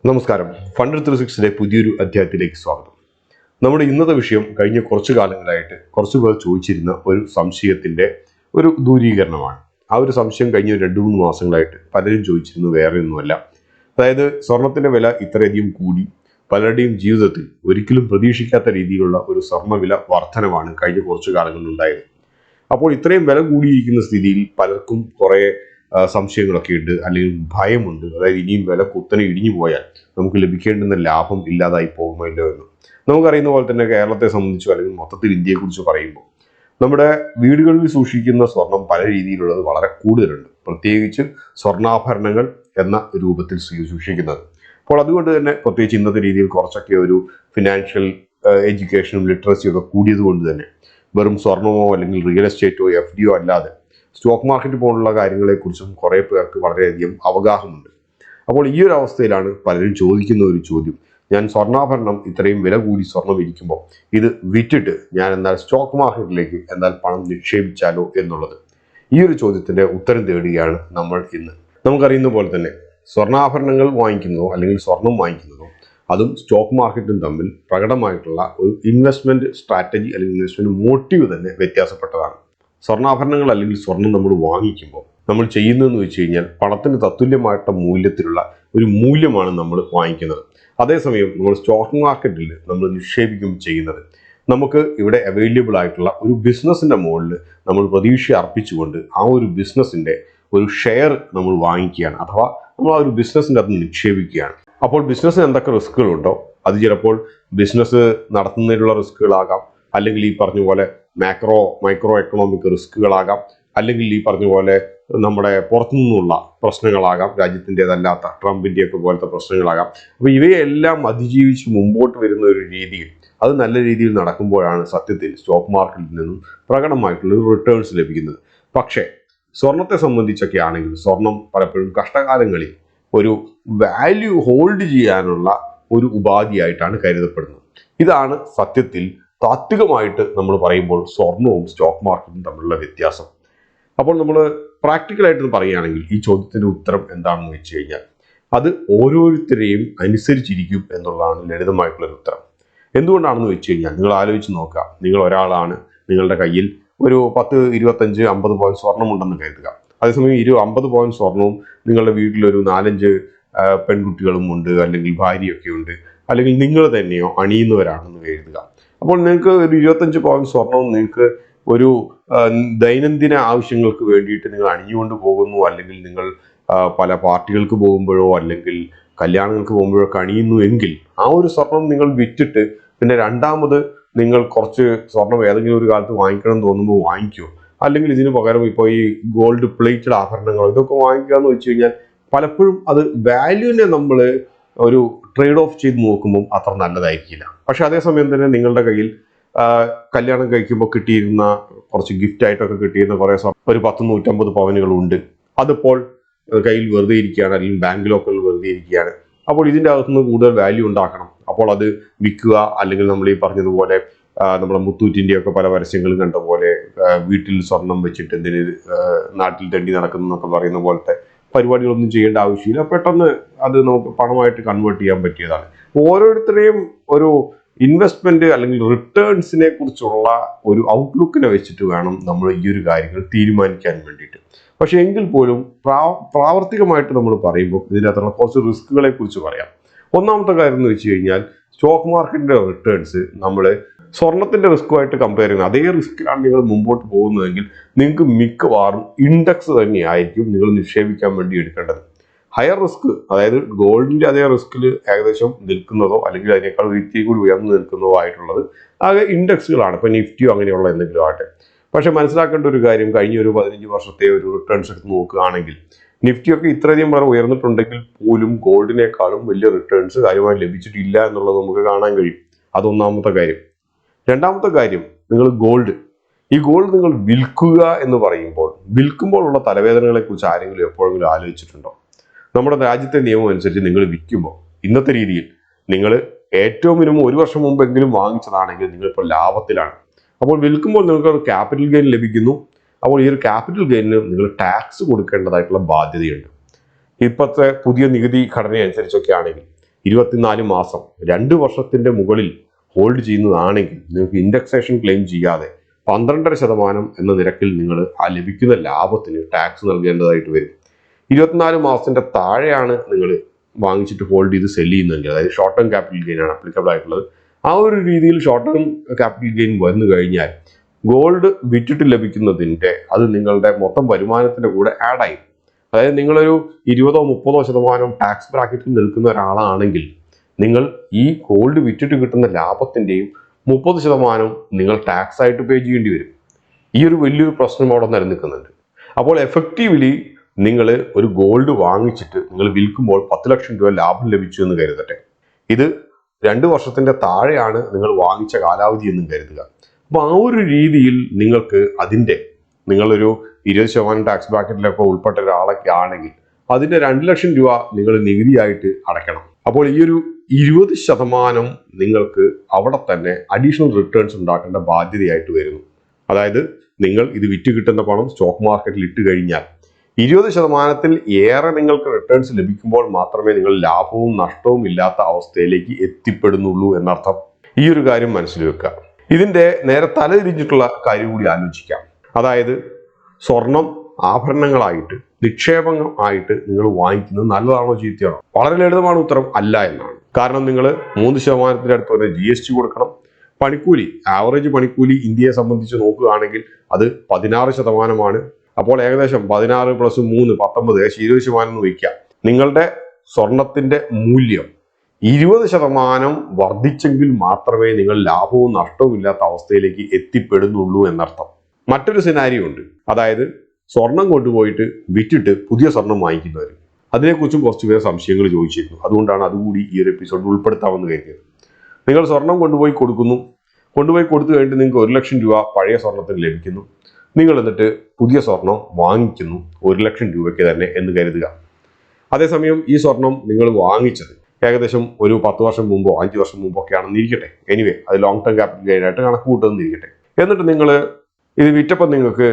നമസ്കാരം. ഫണ്ട് 360 പുതിയൊരു അധ്യായത്തിലേക്ക് സ്വാഗതം. നമ്മുടെ ഇന്നത്തെ വിഷയം കഴിഞ്ഞ കുറച്ചു കാലങ്ങളായിട്ട് കുറച്ചു പേർ ചോദിച്ചിരുന്ന ഒരു സംശയത്തിന്റെ ഒരു ദൂരീകരണമാണ്. ആ ഒരു സംശയം കഴിഞ്ഞ 2-3 മാസങ്ങളായിട്ട് പലരും ചോദിച്ചിരുന്നു വേറെ ഒന്നുമല്ല. അതായത് സ്വർണത്തിന്റെ വില ഇത്രയധികം കൂടി പലരുടെയും ജീവിതത്തിൽ ഒരിക്കലും പ്രതീക്ഷിക്കാത്ത രീതിയിലുള്ള ഒരു സ്വർണ്ണവില വർധനമാണ് കഴിഞ്ഞ കുറച്ചു കാലങ്ങളിൽ ഉണ്ടായത്. അപ്പോൾ ഇത്രയും വില കൂടിയിരിക്കുന്ന സ്ഥിതിയിൽ പലർക്കും കുറെ സംശയങ്ങളൊക്കെ ഉണ്ട്, അല്ലെങ്കിൽ ഭയമുണ്ട്. അതായത് ഇനിയും വില കുത്തനെ ഇടിഞ്ഞു പോയാൽ നമുക്ക് ലഭിക്കേണ്ടുന്ന ലാഭം ഇല്ലാതായി പോകുമല്ലോ എന്ന്. നമുക്കറിയുന്ന പോലെ തന്നെ കേരളത്തെ സംബന്ധിച്ചോ അല്ലെങ്കിൽ മൊത്തത്തിൽ ഇന്ത്യയെക്കുറിച്ച് പറയുമ്പോൾ നമ്മുടെ വീടുകളിൽ സൂക്ഷിക്കുന്ന സ്വർണം പല രീതിയിലുള്ളത് വളരെ കൂടുതലുണ്ട്, പ്രത്യേകിച്ച് സ്വർണ്ണാഭരണങ്ങൾ എന്ന രൂപത്തിൽ സൂക്ഷിക്കുന്നത്. അപ്പോൾ അതുകൊണ്ട് തന്നെ പ്രത്യേകിച്ച് ഇന്നത്തെ രീതിയിൽ കുറച്ചൊക്കെ ഒരു ഫിനാൻഷ്യൽ എഡ്യൂക്കേഷനും ലിറ്ററസിയും ഒക്കെ കൂടിയത് കൊണ്ട് തന്നെ വെറും സ്വർണമോ അല്ലെങ്കിൽ റിയൽ എസ്റ്റേറ്റോ FDയോ അല്ലാതെ സ്റ്റോക്ക് മാർക്കറ്റ് പോലുള്ള കാര്യങ്ങളെക്കുറിച്ചും കുറേ പേർക്ക് വളരെയധികം അവഗാഹമുണ്ട്. അപ്പോൾ ഈ ഒരു അവസ്ഥയിലാണ് പലരും ചോദിക്കുന്ന ഒരു ചോദ്യം: ഞാൻ സ്വർണ്ണാഭരണം ഇത്രയും വില കൂടി സ്വർണം ഇരിക്കുമ്പോൾ ഇത് വിറ്റിട്ട് ഞാൻ എന്നാൽ സ്റ്റോക്ക് മാർക്കറ്റിലേക്ക് എന്നാൽ പണം നിക്ഷേപിച്ചാലോ എന്നുള്ളത്. ഈ ഒരു ചോദ്യത്തിന്റെ ഉത്തരം തേടുകയാണ് നമ്മൾ ഇന്ന്. നമുക്കറിയുന്ന പോലെ തന്നെ സ്വർണ്ണാഭരണങ്ങൾ വാങ്ങിക്കുന്നതോ അല്ലെങ്കിൽ സ്വർണം വാങ്ങിക്കുന്നതോ അതും സ്റ്റോക്ക് മാർക്കറ്റും തമ്മിൽ പ്രകടമായിട്ടുള്ള ഒരു ഇൻവെസ്റ്റ്മെന്റ് സ്ട്രാറ്റജി അല്ലെങ്കിൽ ഇൻവെസ്റ്റ്മെന്റ് മോട്ടീവ് തന്നെ വ്യത്യാസപ്പെട്ടതാണ്. സ്വർണ്ണാഭരണങ്ങൾ അല്ലെങ്കിൽ സ്വർണം നമ്മൾ വാങ്ങിക്കുമ്പോൾ നമ്മൾ ചെയ്യുന്നതെന്ന് വെച്ച് കഴിഞ്ഞാൽ പണത്തിന് തത്തുല്യമായിട്ടുള്ള മൂല്യത്തിലുള്ള ഒരു മൂല്യമാണ് നമ്മൾ വാങ്ങിക്കുന്നത്. അതേസമയം നമ്മൾ സ്റ്റോക്ക് മാർക്കറ്റിൽ നമ്മൾ നിക്ഷേപിക്കും ചെയ്യുന്നത് നമുക്ക് ഇവിടെ അവൈലബിൾ ആയിട്ടുള്ള ഒരു ബിസിനസ്സിന്റെ മുകളിൽ നമ്മൾ പ്രതീക്ഷ അർപ്പിച്ചുകൊണ്ട് ആ ഒരു ബിസിനസ്സിന്റെ ഒരു ഷെയർ നമ്മൾ വാങ്ങിക്കുകയാണ്, അഥവാ നമ്മൾ ആ ഒരു ബിസിനസ്സിൻ്റെ അകത്ത് നിക്ഷേപിക്കുകയാണ്. അപ്പോൾ ബിസിനസ്സിന് എന്തൊക്കെ റിസ്കുകളുണ്ടോ അത് ചിലപ്പോൾ ബിസിനസ് നടത്തുന്നതിനുള്ള റിസ്കുകളാകാം, അല്ലെങ്കിൽ ഈ പറഞ്ഞ പോലെ മൈക്രോ എക്കണോമിക് റിസ്കുകളാകാം, അല്ലെങ്കിൽ ഈ പറഞ്ഞ പോലെ നമ്മുടെ പുറത്തുനിന്നുള്ള പ്രശ്നങ്ങളാകാം, രാജ്യത്തിൻ്റെതല്ലാത്ത ട്രംപിൻ്റെയൊക്കെ പോലത്തെ പ്രശ്നങ്ങളാകാം. അപ്പോൾ ഇവയെല്ലാം അതിജീവിച്ച് മുമ്പോട്ട് വരുന്ന ഒരു രീതിയിൽ അത് നല്ല രീതിയിൽ നടക്കുമ്പോഴാണ് സത്യത്തിൽ സ്റ്റോക്ക് മാർക്കറ്റിൽ നിന്നും പ്രകടമായിട്ടുള്ള ഒരു റിട്ടേൺസ് ലഭിക്കുന്നത്. പക്ഷേ സ്വർണത്തെ സംബന്ധിച്ചൊക്കെ ആണെങ്കിൽ സ്വർണം പലപ്പോഴും കഷ്ടകാലങ്ങളിൽ ഒരു വാല്യൂ ഹോൾഡ് ചെയ്യാനുള്ള ഒരു ഉപാധിയായിട്ടാണ് കരുതപ്പെടുന്നത്. ഇതാണ് സത്യത്തിൽ താത്വികമായിട്ട് നമ്മൾ പറയുമ്പോൾ സ്വർണവും സ്റ്റോക്ക് മാർക്കറ്റും തമ്മിലുള്ള വ്യത്യാസം. അപ്പോൾ നമ്മൾ പ്രാക്ടിക്കലായിട്ട് പറയുകയാണെങ്കിൽ ഈ ചോദ്യത്തിന്റെ ഉത്തരം എന്താണെന്ന് വെച്ച് കഴിഞ്ഞാൽ അത് ഓരോരുത്തരെയും അനുസരിച്ചിരിക്കും എന്നുള്ളതാണ് ലളിതമായിട്ടുള്ളൊരു ഉത്തരം. എന്തുകൊണ്ടാണെന്ന് വെച്ച് കഴിഞ്ഞാൽ നിങ്ങൾ ആലോചിച്ച് നോക്കുക. നിങ്ങൾ ഒരാളാണ്, നിങ്ങളുടെ കയ്യിൽ ഒരു 10, 25, 50 പവൻ സ്വർണ്ണമുണ്ടെന്ന് കരുതുക. അതേസമയം 50 പവൻ സ്വർണവും നിങ്ങളുടെ വീട്ടിലൊരു 4-5 പെൺകുട്ടികളും ഉണ്ട്, അല്ലെങ്കിൽ ഭാര്യയൊക്കെ ഉണ്ട്, അല്ലെങ്കിൽ നിങ്ങൾ തന്നെയോ അണിയുന്നവരാണെന്ന് കരുതുക. അപ്പോൾ നിങ്ങൾക്ക് ഒരു 25 പവൻ സ്വർണവും നിങ്ങൾക്ക് ഒരു ദൈനംദിന ആവശ്യങ്ങൾക്ക് വേണ്ടിയിട്ട് നിങ്ങൾ അണിഞ്ഞുകൊണ്ട് പോകുന്നു, അല്ലെങ്കിൽ നിങ്ങൾ പല പാർട്ടികൾക്ക് പോകുമ്പോഴോ അല്ലെങ്കിൽ കല്യാണങ്ങൾക്ക് പോകുമ്പോഴോ ഒക്കെ അണിയുന്നു എങ്കിൽ ആ ഒരു സ്വർണം നിങ്ങൾ വിറ്റിട്ട് പിന്നെ രണ്ടാമത് നിങ്ങൾ കുറച്ച് സ്വർണം ഏതെങ്കിലും ഒരു കാലത്ത് വാങ്ങിക്കണം തോന്നുമ്പോൾ വാങ്ങിക്കുമോ, അല്ലെങ്കിൽ ഇതിന് പകരം ഇപ്പോൾ ഈ ഗോൾഡ് പ്ലേറ്റഡ് ആഭരണങ്ങളോ ഇതൊക്കെ വാങ്ങിക്കുക എന്ന് വെച്ച് കഴിഞ്ഞാൽ പലപ്പോഴും അത് വാല്യൂവിനെ നമ്മൾ ഒരു ട്രേഡ് ഓഫ് ചെയ്ത് നോക്കുമ്പോൾ അത്ര നല്ലതായിരിക്കില്ല. പക്ഷെ അതേസമയം തന്നെ നിങ്ങളുടെ കയ്യിൽ കല്യാണം കഴിക്കുമ്പോൾ കിട്ടിയിരുന്ന കുറച്ച് ഗിഫ്റ്റ് ആയിട്ടൊക്കെ കിട്ടിയിരുന്ന കുറേ ഒരു 100-150 പവനുകളുണ്ട്. അതിപ്പോൾ കയ്യിൽ വെറുതെ ഇരിക്കുകയാണ്, അല്ലെങ്കിൽ ബാങ്ക് ലോക്കറിൽ വെറുതെ ഇരിക്കുകയാണ്. അപ്പോൾ ഇതിൻ്റെ അകത്തുനിന്ന് കൂടുതൽ വാല്യൂ ഉണ്ടാക്കണം. അപ്പോൾ അത് വിൽക്കുക, അല്ലെങ്കിൽ നമ്മൾ ഈ പറഞ്ഞതുപോലെ നമ്മുടെ മുത്തൂറ്റിൻ്റെയൊക്കെ പല പരസ്യങ്ങളും കണ്ട പോലെ വീട്ടിൽ സ്വർണം വെച്ചിട്ട് എന്തിന് നാട്ടിൽ തെണ്ടി നടക്കുന്നു എന്നൊക്കെ പറയുന്ന പോലത്തെ പരിപാടികളൊന്നും ചെയ്യേണ്ട ആവശ്യമില്ല. പെട്ടെന്ന് അത് നമുക്ക് പണമായിട്ട് കൺവേർട്ട് ചെയ്യാൻ പറ്റിയതാണ്. ഓരോരുത്തരെയും ഒരു ഇൻവെസ്റ്റ്മെന്റ് അല്ലെങ്കിൽ റിട്ടേൺസിനെ കുറിച്ചുള്ള ഒരു ഔട്ട്ലുക്കിനെ വെച്ചിട്ട് വേണം നമ്മൾ ഈ ഒരു കാര്യങ്ങൾ തീരുമാനിക്കാൻ വേണ്ടിയിട്ട്. പക്ഷെ എങ്കിൽ പോലും പ്രാവർത്തികമായിട്ട് നമ്മൾ പറയുമ്പോൾ ഇതിനകത്തുള്ള കുറച്ച് റിസ്കുകളെ കുറിച്ച് പറയാം. ഒന്നാമത്തെ കാര്യം എന്ന് വെച്ച് കഴിഞ്ഞാൽ സ്റ്റോക്ക് മാർക്കറ്റിന്റെ റിട്ടേൺസ് നമ്മൾ സ്വർണത്തിന്റെ റിസ്ക്കുമായിട്ട് കമ്പയർ ചെയ്യുന്നത് അതേ റിസ്ക്കിലാണ് നിങ്ങൾ മുമ്പോട്ട് പോകുന്നതെങ്കിൽ നിങ്ങൾക്ക് മിക്കവാറും ഇൻഡെക്സ് തന്നെയായിരിക്കും നിങ്ങൾ നിക്ഷേപിക്കാൻ വേണ്ടി എടുക്കേണ്ടത്. ഹയർ റിസ്ക്, അതായത് ഗോൾഡിന്റെ അതേ റിസ്കിൽ ഏകദേശം നിൽക്കുന്നതോ അല്ലെങ്കിൽ അതിനേക്കാൾ ഇത്തിരി കൂടി ഉയർന്നു നിൽക്കുന്നതോ ആയിട്ടുള്ളത് ആകെ ഇൻഡെക്സുകളാണ്. ഇപ്പൊ നിഫ്റ്റിയോ അങ്ങനെയുള്ള എന്തെങ്കിലും ആകട്ടെ. പക്ഷെ മനസ്സിലാക്കേണ്ട ഒരു കാര്യം, കഴിഞ്ഞ ഒരു 15 വർഷത്തെ ഒരു റിട്ടേൺസ് എടുത്ത് നോക്കുകയാണെങ്കിൽ നിഫ്റ്റിയൊക്കെ ഇത്രയധികം വളരെ ഉയർന്നിട്ടുണ്ടെങ്കിൽ പോലും ഗോൾഡിനേക്കാളും വലിയ റിട്ടേൺസ് കാര്യമായി ലഭിച്ചിട്ടില്ല എന്നുള്ളത് നമുക്ക് കാണാൻ കഴിയും. അതൊന്നാമത്തെ കാര്യം. രണ്ടാമത്തെ കാര്യം, നിങ്ങൾ ഈ ഗോൾഡ് നിങ്ങൾ വിൽക്കുക എന്ന് പറയുമ്പോൾ വിൽക്കുമ്പോഴുള്ള തലവേദനകളെ കുറിച്ച് ആരെങ്കിലും എപ്പോഴെങ്കിലും ആലോചിച്ചിട്ടുണ്ടോ? നമ്മുടെ രാജ്യത്തെ നിയമം അനുസരിച്ച് നിങ്ങൾ വിൽക്കുമ്പോൾ ഇന്നത്തെ രീതിയിൽ നിങ്ങൾ ഏറ്റവും മിനിമം 1 വർഷം മുമ്പെങ്കിലും വാങ്ങിച്ചതാണെങ്കിൽ നിങ്ങളിപ്പോൾ ലാഭത്തിലാണ്. അപ്പോൾ വിൽക്കുമ്പോൾ നിങ്ങൾക്ക് ഒരു ക്യാപിറ്റൽ ഗെയിൻ ലഭിക്കുന്നു. അപ്പോൾ ഈ ഒരു ക്യാപിറ്റൽ ഗെയിനിന് നിങ്ങൾ ടാക്സ് കൊടുക്കേണ്ടതായിട്ടുള്ള ബാധ്യതയുണ്ട്. ഇപ്പോഴത്തെ പുതിയ നികുതി ഘടന അനുസരിച്ചൊക്കെ ആണെങ്കിൽ 24 മാസം 2 വർഷത്തിന്റെ മുകളിൽ ഹോൾഡ് ചെയ്യുന്നതാണെങ്കിൽ നിങ്ങൾക്ക് ഇൻഡെക്സേഷൻ ക്ലെയിം ചെയ്യാതെ 12.5% എന്ന നിരക്കിൽ നിങ്ങൾ ആ ലഭിക്കുന്ന ലാഭത്തിന് ടാക്സ് നൽകേണ്ടതായിട്ട് വരും. 24 മാസത്തിന്റെ താഴെയാണ് നിങ്ങൾ വാങ്ങിച്ചിട്ട് ഹോൾഡ് ചെയ്ത് സെല് ചെയ്യുന്നതെങ്കിൽ, അതായത് ഷോർട്ട് ടേം ക്യാപിറ്റൽ ഗെയിൻ ആണ് അപ്ലിക്കബിൾ ആയിട്ടുള്ളത്. ആ ഒരു രീതിയിൽ ഷോർട്ട് ടേം ക്യാപിറ്റൽ ഗെയിൻ വന്നു കഴിഞ്ഞാൽ ഗോൾഡ് വിറ്റിട്ട് ലഭിക്കുന്നതിൻ്റെ അത് നിങ്ങളുടെ മൊത്തം വരുമാനത്തിന്റെ കൂടെ ആഡ് ആയി. അതായത് നിങ്ങളൊരു 20-30% ടാക്സ് ബ്രാക്കറ്റിൽ നിൽക്കുന്ന ഒരാളാണെങ്കിൽ നിങ്ങൾ ഈ ഗോൾഡ് വിറ്റിട്ട് കിട്ടുന്ന ലാഭത്തിന്റെയും 30% നിങ്ങൾ ടാക്സ് ആയിട്ട് പേ ചെയ്യേണ്ടി വരും. ഈ ഒരു വലിയൊരു പ്രശ്നം അവിടെ നിലനിൽക്കുന്നുണ്ട്. അപ്പോൾ എഫക്റ്റീവ്ലി നിങ്ങൾ ഒരു ഗോൾഡ് വാങ്ങിച്ചിട്ട് നിങ്ങൾ വിൽക്കുമ്പോൾ 10 ലക്ഷം രൂപ ലാഭം ലഭിച്ചു എന്ന് കരുതട്ടെ. ഇത് 2 വർഷത്തിന്റെ താഴെയാണ് നിങ്ങൾ വാങ്ങിച്ച കാലാവധി എന്നും കരുതുക. അപ്പൊ ആ ഒരു രീതിയിൽ നിങ്ങൾക്ക് നിങ്ങളൊരു 20% ടാക്സ് ബ്രാക്കറ്റിലൊക്കെ ഉൾപ്പെട്ട ഒരാളൊക്കെ ആണെങ്കിൽ അതിന്റെ 2 ലക്ഷം രൂപ നിങ്ങൾ നികുതിയായിട്ട് അടയ്ക്കണം. അപ്പോൾ ഈ ഒരു 20% നിങ്ങൾക്ക് അവിടെ തന്നെ അഡീഷണൽ റിട്ടേൺസ് ഉണ്ടാക്കേണ്ട ബാധ്യതയായിട്ട് വരുന്നു. അതായത് നിങ്ങൾ ഇത് വിറ്റ് കിട്ടുന്ന പണം സ്റ്റോക്ക് മാർക്കറ്റിൽ ഇട്ട് കഴിഞ്ഞാൽ 20%-ൽ ഏറെ നിങ്ങൾക്ക് റിട്ടേൺസ് ലഭിക്കുമ്പോൾ മാത്രമേ നിങ്ങൾ ലാഭവും നഷ്ടവും ഇല്ലാത്ത അവസ്ഥയിലേക്ക് എത്തിപ്പെടുന്നുള്ളൂ എന്നർത്ഥം. ഈ ഒരു കാര്യം മനസ്സിൽ വെക്കുക. ഇതിന്റെ നേരെ തലതിരിഞ്ഞിട്ടുള്ള കാര്യം കൂടി ആലോചിക്കാം. അതായത് സ്വർണം ആഭരണങ്ങളായിട്ട് നിക്ഷേപങ്ങൾ ആയിട്ട് നിങ്ങൾ വാങ്ങിക്കുന്നത് നല്ലതാണോ ചീത്തയാണോ? വളരെ ലളിതമാണ് ഉത്തരം, അല്ല എന്നാണ്. കാരണം നിങ്ങൾ 3% അടുത്ത് വരെ GST കൊടുക്കണം. പണിക്കൂലി, ആവറേജ് പണിക്കൂലി ഇന്ത്യയെ സംബന്ധിച്ച് നോക്കുകയാണെങ്കിൽ അത് 16%. അപ്പോൾ ഏകദേശം 16 + 3 19, 20% എന്ന് വയ്ക്കുക. നിങ്ങളുടെ സ്വർണത്തിന്റെ മൂല്യം 20% വർദ്ധിച്ചെങ്കിൽ മാത്രമേ നിങ്ങൾ ലാഭവും നഷ്ടവും ഇല്ലാത്ത അവസ്ഥയിലേക്ക് എത്തിപ്പെടുന്നുള്ളൂ എന്നർത്ഥം. മറ്റൊരു സിനാരിയോ ഉണ്ട്. അതായത് സ്വർണം കൊണ്ടുപോയിട്ട് വിറ്റിട്ട് പുതിയ സ്വർണം വാങ്ങിക്കുന്നവർ. അതിനെക്കുറിച്ചും കുറച്ച് പേര് സംശയങ്ങൾ ചോദിച്ചിരുന്നു. അതുകൊണ്ടാണ് അതുകൂടി ഈ ഒരു എപ്പിസോഡിൽ ഉൾപ്പെടുത്താമെന്ന് കരുതിയത്. നിങ്ങൾ സ്വർണം കൊണ്ടുപോയി കൊടുത്തു കഴിഞ്ഞിട്ട് നിങ്ങൾക്ക് 1 ലക്ഷം രൂപ പഴയ സ്വർണത്തിന് ലഭിക്കുന്നു. നിങ്ങൾ എന്നിട്ട് പുതിയ സ്വർണം വാങ്ങിക്കുന്നു 1 ലക്ഷം രൂപയ്ക്ക് തന്നെ എന്ന് കരുതുക. അതേസമയം ഈ സ്വർണം നിങ്ങൾ വാങ്ങിച്ചത് ഏകദേശം ഒരു 10 വർഷം മുമ്പോ 5 വർഷം മുമ്പോ ഒക്കെ ആണെന്ന് ഇരിക്കട്ടെ. എനിവേ, അത് ലോങ് ടേം ക്യാപിറ്റൽ ഗെയിൻ ആയിട്ട് കണക്ക് കൂട്ടുന്നിരിക്കട്ടെ. എന്നിട്ട് നിങ്ങൾ ഇത് വിറ്റപ്പോൾ നിങ്ങൾക്ക്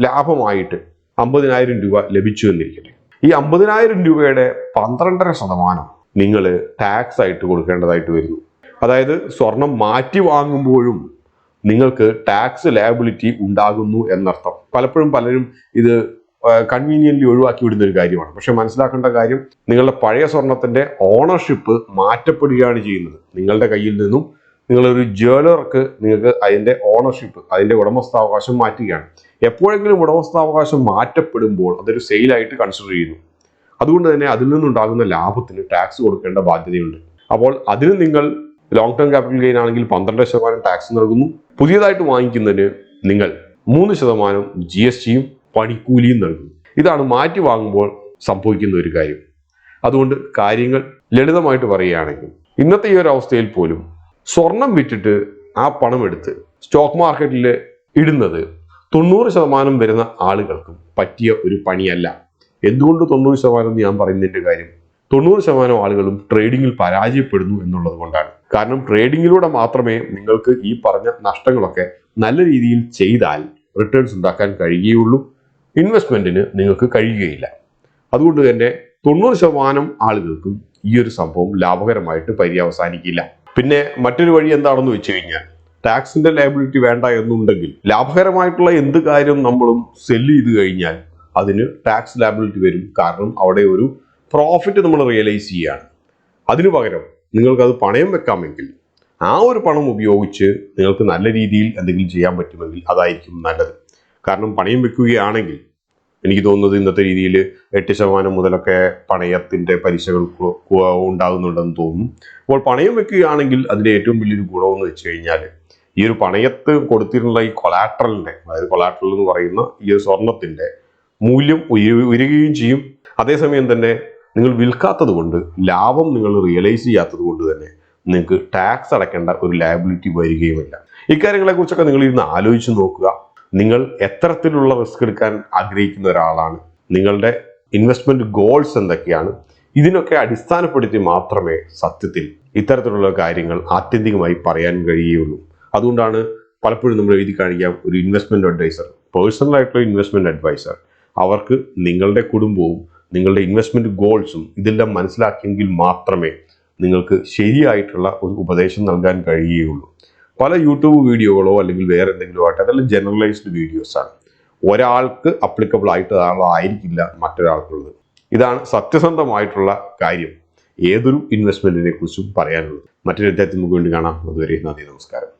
ലാഭമായിട്ട് 50,000 രൂപ ലഭിച്ചു എന്നിരിക്കട്ടെ. ഈ 50,000 രൂപയുടെ 12.5% നിങ്ങൾ ടാക്സ് ആയിട്ട് കൊടുക്കേണ്ടതായിട്ട് വരുന്നു. അതായത് സ്വർണം മാറ്റി വാങ്ങുമ്പോഴും നിങ്ങൾക്ക് ടാക്സ് ലയബിലിറ്റി ഉണ്ടാകുന്നു എന്നർത്ഥം. പലപ്പോഴും പലരും ഇത് കൺവീനിയന്റ്ലി ഒഴിവാക്കി വിടുന്ന ഒരു കാര്യമാണ്. പക്ഷെ മനസ്സിലാക്കേണ്ട കാര്യം, നിങ്ങളുടെ പഴയ സ്വർണത്തിന്റെ ഓണർഷിപ്പ് മാറ്റപ്പെടുകയാണ് ചെയ്യുന്നത്. നിങ്ങളുടെ കയ്യിൽ നിന്നും നിങ്ങളൊരു ജ്വല്ലർക്ക് നിങ്ങൾക്ക് അതിന്റെ ഓണർഷിപ്പ്, അതിന്റെ ഉടമസ്ഥാവകാശം മാറ്റുകയാണ്. എപ്പോഴെങ്കിലും ഉടമസ്ഥാവകാശം മാറ്റപ്പെടുമ്പോൾ അതൊരു സെയിലായിട്ട് കൺസിഡർ ചെയ്യുന്നു. അതുകൊണ്ട് തന്നെ അതിൽ നിന്നുണ്ടാകുന്ന ലാഭത്തിന് ടാക്സ് കൊടുക്കേണ്ട ബാധ്യതയുണ്ട്. അപ്പോൾ അതിന് നിങ്ങൾ ലോങ് ടേം ക്യാപിറ്റൽ ഗെയിൻ ആണെങ്കിൽ 12% ടാക്സ് നൽകുന്നു. പുതിയതായിട്ട് വാങ്ങിക്കുന്നതിന് നിങ്ങൾ 3% GSTയും പണിക്കൂലിയും നൽകുന്നു. ഇതാണ് മാറ്റി വാങ്ങുമ്പോൾ സംഭവിക്കുന്ന ഒരു കാര്യം. അതുകൊണ്ട് കാര്യങ്ങൾ ലളിതമായിട്ട് പറയുകയാണെങ്കിൽ ഇന്നത്തെ ഈ ഒരു അവസ്ഥയിൽ പോലും സ്വർണം വിറ്റിട്ട് ആ പണം എടുത്ത് സ്റ്റോക്ക് മാർക്കറ്റിൽ ഇടുന്നത് 90% വരുന്ന ആളുകൾക്കും പറ്റിയ ഒരു പണിയല്ല. എന്തുകൊണ്ട് 90% എന്ന് ഞാൻ പറയുന്നതിന്റെ കാര്യം, 90% ആളുകളും ട്രേഡിങ്ങിൽ പരാജയപ്പെടുന്നു എന്നുള്ളത് കൊണ്ടാണ്. കാരണം ട്രേഡിങ്ങിലൂടെ മാത്രമേ നിങ്ങൾക്ക് ഈ പറഞ്ഞ നഷ്ടങ്ങളൊക്കെ നല്ല രീതിയിൽ ചെയ്താൽ റിട്ടേൺസ് ഉണ്ടാക്കാൻ കഴിയുകയുള്ളൂ. ഇൻവെസ്റ്റ്മെന്റിന് നിങ്ങൾക്ക് കഴിയുകയില്ല. അതുകൊണ്ട് തന്നെ 90% ആളുകൾക്കും ഈ ഒരു സംഭവം ലാഭകരമായിട്ട് പര്യവസാനിക്കില്ല. പിന്നെ മറ്റൊരു വഴി എന്താണെന്ന് വെച്ച് കഴിഞ്ഞാൽ, ടാക്സിന്റെ ലയബിലിറ്റി വേണ്ട എന്നുണ്ടെങ്കിൽ ലാഭകരമായിട്ടുള്ള എന്ത് കാര്യം നമ്മളും സെല്ല് ചെയ്ത് കഴിഞ്ഞാൽ അതിന് ടാക്സ് ലയബിലിറ്റി വരും. കാരണം അവിടെ ഒരു പ്രോഫിറ്റ് നമ്മൾ റിയലൈസ് ചെയ്യുകയാണ്. അതിനു പകരം നിങ്ങൾക്കത് പണയം വെക്കാമെങ്കിൽ ആ ഒരു പണം ഉപയോഗിച്ച് നിങ്ങൾക്ക് നല്ല രീതിയിൽ എന്തെങ്കിലും ചെയ്യാൻ പറ്റുമെങ്കിൽ അതായിരിക്കും നല്ലത്. കാരണം പണയം വെക്കുകയാണെങ്കിൽ എനിക്ക് തോന്നുന്നത് ഇന്നത്തെ രീതിയിൽ 8% മുതലൊക്കെ പണയത്തിന്റെ പലിശകൾ ഉണ്ടാകുന്നുണ്ടെന്ന് തോന്നുന്നു. അപ്പോൾ പണയം വെക്കുകയാണെങ്കിൽ അതിന്റെ ഏറ്റവും വലിയൊരു ഗുണമെന്ന് വെച്ച് കഴിഞ്ഞാൽ, ഈ ഒരു പണയത്ത് കൊടുത്തിട്ടുള്ള ഈ കൊളാട്രലിന്റെ, അതായത് കൊളാട്രൽ എന്ന് പറയുന്ന ഈ ഒരു സ്വർണത്തിന്റെ മൂല്യം ഉയരുകയും ചെയ്യും. അതേസമയം തന്നെ നിങ്ങൾ വിൽക്കാത്തത് കൊണ്ട്, ലാഭം നിങ്ങൾ റിയലൈസ് ചെയ്യാത്തത് കൊണ്ട് തന്നെ നിങ്ങൾക്ക് ടാക്സ് അടയ്ക്കേണ്ട ഒരു ലയബിലിറ്റി വരികയുമില്ല. ഇക്കാര്യങ്ങളെ കുറിച്ചൊക്കെ നിങ്ങൾ ഇരുന്ന് ആലോചിച്ച് നോക്കുക. നിങ്ങൾ എത്തരത്തിലുള്ള റിസ്ക് എടുക്കാൻ ആഗ്രഹിക്കുന്ന ഒരാളാണ്, നിങ്ങളുടെ ഇൻവെസ്റ്റ്മെന്റ് ഗോൾസ് എന്തൊക്കെയാണ്, ഇതിനൊക്കെ അടിസ്ഥാനപ്പെടുത്തി മാത്രമേ സത്യത്തിൽ ഇത്തരത്തിലുള്ള കാര്യങ്ങൾ ആത്യന്തികമായി പറയാൻ കഴിയുകയുള്ളൂ. അതുകൊണ്ടാണ് പലപ്പോഴും നമ്മൾ എഴുതി കാണിക്കാം, ഒരു ഇൻവെസ്റ്റ്മെന്റ് അഡ്വൈസർ, പേഴ്സണൽ ആയിട്ടുള്ള ഇൻവെസ്റ്റ്മെന്റ് അഡ്വൈസർ, അവർക്ക് നിങ്ങളുടെ കുടുംബവും നിങ്ങളുടെ ഇൻവെസ്റ്റ്മെന്റ് ഗോൾസും ഇതെല്ലാം മനസ്സിലാക്കിയെങ്കിൽ മാത്രമേ നിങ്ങൾക്ക് ശരിയായിട്ടുള്ള ഒരു ഉപദേശം നൽകാൻ കഴിയുകയുള്ളൂ. പല യൂട്യൂബ് വീഡിയോകളോ അല്ലെങ്കിൽ വേറെ എന്തെങ്കിലും ആയിട്ട് അതെല്ലാം ജനറലൈസ്ഡ് വീഡിയോസാണ്. ഒരാൾക്ക് അപ്ലിക്കബിൾ ആയിരിക്കില്ല മറ്റൊരാൾക്കുള്ളത്. ഇതാണ് സത്യസന്ധമായിട്ടുള്ള കാര്യം ഏതൊരു ഇൻവെസ്റ്റ്മെന്റിനെ കുറിച്ചും പറയാനുള്ളത്. മറ്റൊരു അധ്യായത്തിൽ നമുക്ക് വേണ്ടി കാണാം. അതുവരെ നന്ദി, നമസ്കാരം.